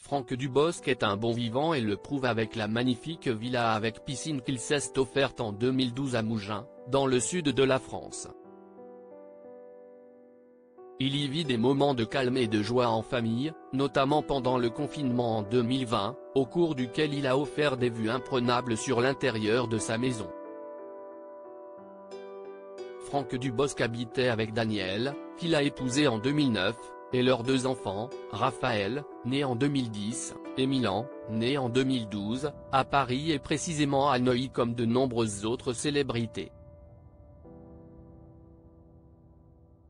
Franck Dubosc est un bon vivant et le prouve avec la magnifique villa avec piscine qu'il s'est offerte en 2012 à Mougins, dans le sud de la France. Il y vit des moments de calme et de joie en famille, notamment pendant le confinement en 2020, au cours duquel il a offert des vues imprenables sur l'intérieur de sa maison. Franck Dubosc habitait avec Danielle, qu'il a épousée en 2009, et leurs 2 enfants, Raphaël, né en 2010, et Milan, né en 2012, à Paris et précisément à Neuilly comme de nombreuses autres célébrités.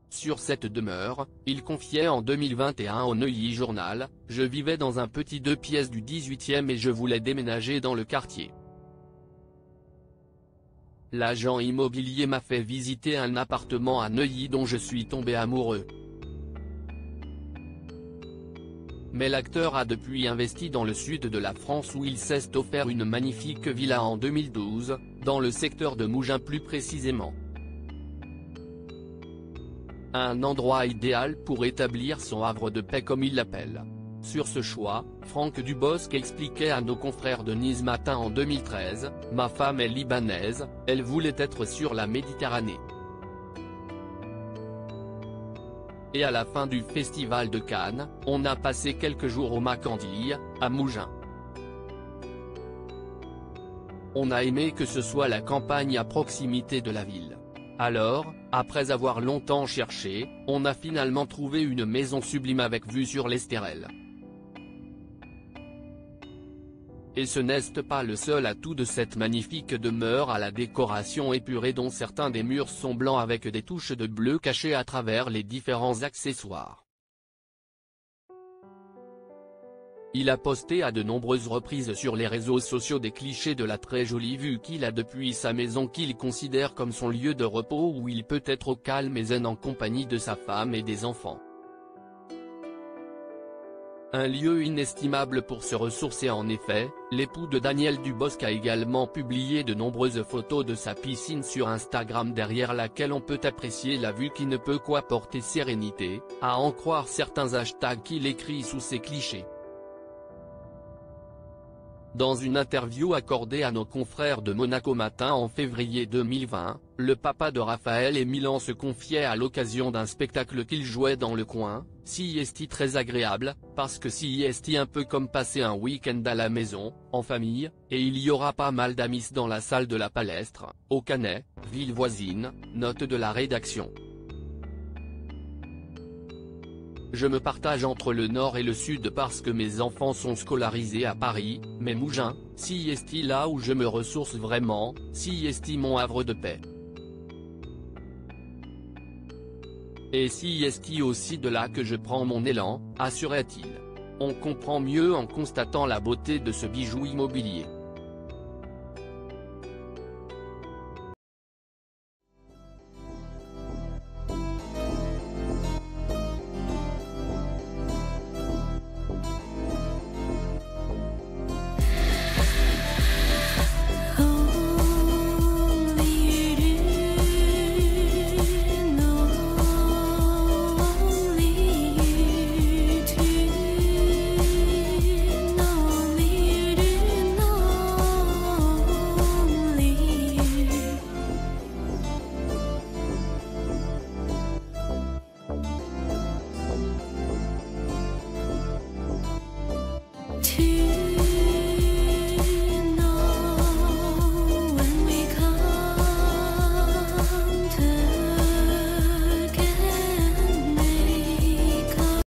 Sur cette demeure, il confiait en 2021 au Neuilly Journal, « Je vivais dans un petit 2 pièces du 18e et je voulais déménager dans le quartier. L'agent immobilier m'a fait visiter un appartement à Neuilly dont je suis tombé amoureux. Mais l'acteur a depuis investi dans le sud de la France où il s'est offert une magnifique villa en 2012, dans le secteur de Mougins plus précisément. Un endroit idéal pour établir son havre de paix comme il l'appelle. Sur ce choix, Franck Dubosc expliquait à nos confrères de Nice Matin en 2013, « Ma femme est libanaise, elle voulait être sur la Méditerranée. Et à la fin du festival de Cannes, on a passé quelques jours au Macandille, à Mougins. On a aimé que ce soit la campagne à proximité de la ville. Alors, après avoir longtemps cherché, on a finalement trouvé une maison sublime avec vue sur l'Estérel. Et ce n'est pas le seul atout de cette magnifique demeure à la décoration épurée dont certains des murs sont blancs avec des touches de bleu cachées à travers les différents accessoires. Il a posté à de nombreuses reprises sur les réseaux sociaux des clichés de la très jolie vue qu'il a depuis sa maison qu'il considère comme son lieu de repos où il peut être au calme et zen en compagnie de sa femme et des enfants. Un lieu inestimable pour se ressourcer en effet, l'époux de Danielle Dubosc a également publié de nombreuses photos de sa piscine sur Instagram derrière laquelle on peut apprécier la vue qui ne peut qu'apporter sérénité, à en croire certains hashtags qu'il écrit sous ces clichés. Dans une interview accordée à nos confrères de Monaco Matin en février 2020, le papa de Raphaël et Milan se confiait à l'occasion d'un spectacle qu'il jouait dans le coin, « Siesti très agréable, parce que siesti un peu comme passer un week-end à la maison, en famille, et il y aura pas mal d'amis dans la salle de la Palestre, au Canet, ville voisine », note de la rédaction. Je me partage entre le nord et le sud parce que mes enfants sont scolarisés à Paris, mais Mougins, siesti là où je me ressource vraiment, siesti mon havre de paix. Et siesti aussi de là que je prends mon élan, assurait-il. On comprend mieux en constatant la beauté de ce bijou immobilier.